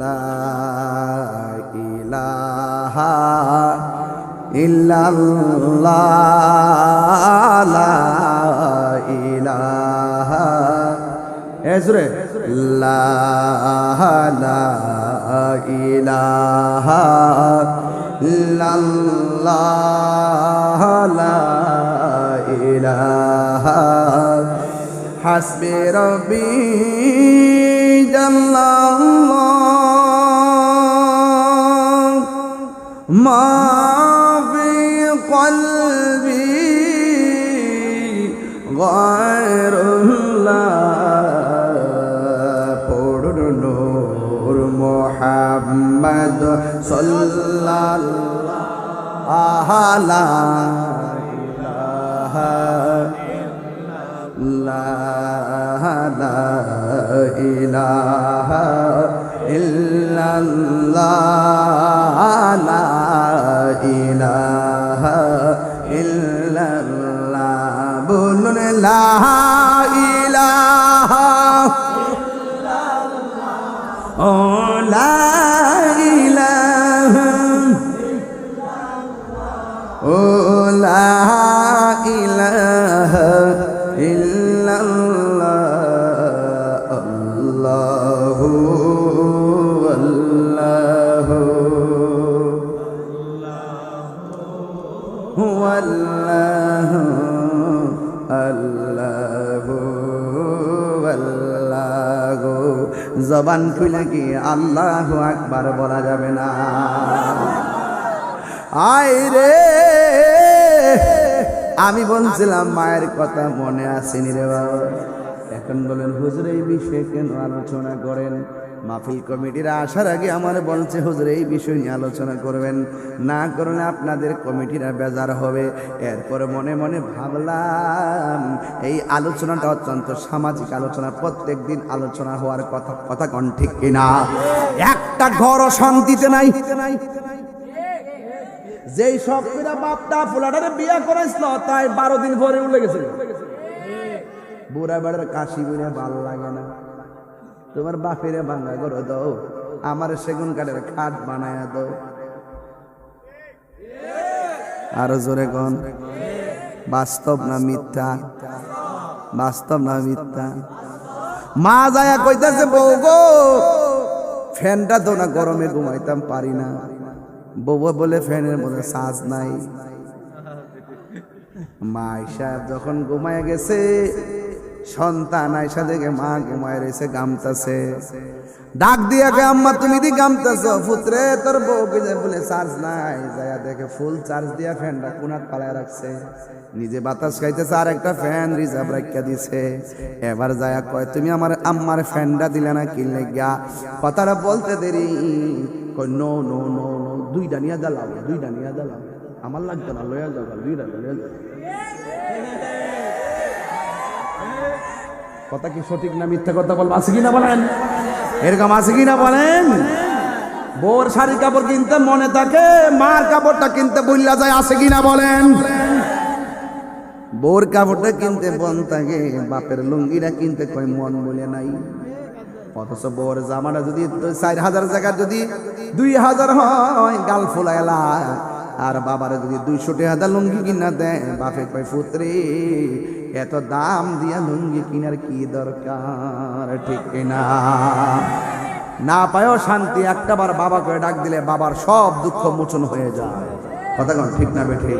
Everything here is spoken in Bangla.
লা ইলাহা ইল্লাল্লাহ লা ইলাহা এজরে লা ইলাহা ইল্লাল্লাহ লা ইলাহা হাসবি রব্বি জাল্লাল্লাহ মা ফি কলবি গায়রুল্লাহ পড়ুন নূর মুহাম্মদ সাল্লাল্লাহু আলাইহি লা ইলাহা ইল্লাল্লাহ লা ইলাহা ইল্লাল্লাহ বলুন লা ইলাহা ইল্লাল্লাহ ও লা ইলাহা ও লা ইলাহা ইল্লাল্লাহ আল্লাহু আল্লাহু আল্লাহু আল্লাহু আল্লাহু জবান খুলে কি আল্লাহু আকবার বলা যাবে না? আয় রে আমি বলছিলাম মায়ের কথা মনে আসেনি রে বাবা। এখন বলেন হুজুর এই বিষয়ে কেন আলোচনা করেন? মাহফিল কমিটিরা আসার আগে আমার বলছে হুজুর এই বিষয় নিয়ে আলোচনা করবেন, না করলে আপনাদের কমিটিরা বেজার হবে। এরপরে মনে মনে ভাবলাম এই আলোচনাটা অত্যন্ত সামাজিক আলোচনা, প্রত্যেক দিন আলোচনা হওয়ার কথা কোন ঠিক কিনা? একটা ঘরও শান্তিতে নাই। যেই শক্তিরা বাপটা ফুলাটারে বিয়া করাইছিল তাই 12 দিন পরে উঠে গেছে। বুড়া বেড়ার কাশি বুড়া ভালো লাগে না। তোমার বাপেরে ভাঙা করে দাও, আমার সেগুন কাঠের খাট বানায়া দাও। আরো জোরে কোন বাস্তব না মিথ্যা? বাস্তব না মিথ্যা? মা যায়া কইতাছে বউ গো ফ্যানটা তো না গরমে ঘুমাইতাম পারি না। বউ বলে ফ্যানের মধ্যে সাজ নাই। মা আয়সা যখন ঘুমায় গেছে, সন্তান আয়সা দেখে মা ঘুমায় রয়েছে গামতাছে। ডাক দিয়া কে আম্মা তুমি দি গামতাছ? পুত্রে তোর বউকে যে বলে চার্জ নাই। যায়া দেখে ফুল চার্জ দিয়া ফ্যানটা কোনাত পালায় রাখছে। নিজে বাতাস খাইতেছে আর একটা ফ্যান রিজার্ভ রাখিয়া দিছে। এবার যায়া কয় তুমি আমার আম্মার ফ্যানটা দিলে না কি লাগিয়া? কথাটা বলতে দেরি কই নো নো নো নো, দুইটা নিয়ে জ্বালাও, দুইটা নিয়ে জ্বালাও, আমার লাগতো না, লইয়া যাও, দুইটা লইয়া যাও। কথা কি সঠিক না মিথ্যা কথা বলবো? আছে কিনা বলেন? এরকম আছে কিনা বলেন? বোর শাড়ি কাপড় কিনতে মনে থাকে, মার কাপড়টা কিনতে বললা যায়। আছে কিনা বলেন? বোর কাপড়টা কিনতে বন থাকে, বাপের লুঙ্গিটা কিনতে কয় মন বলে নাই। অথচ বোর জামাটা যদি 4000 জায়গা যদি 2000 হয় গাল ফুলাইলা, আর বাবারে যদি 200 টাকা লুঙ্গি কিনা দেয়, বাপে কয় পুত্রে এত দাম দিয়া লুঙ্গি কিনার কি দরকার? ঠিক কিনা? না পায়ও শান্তি, একটাবার বাবা করে ডাক দিলে বাবার সব দুঃখ মোচন হয়ে যায়। কথা কোন ঠিক না বেঠিক?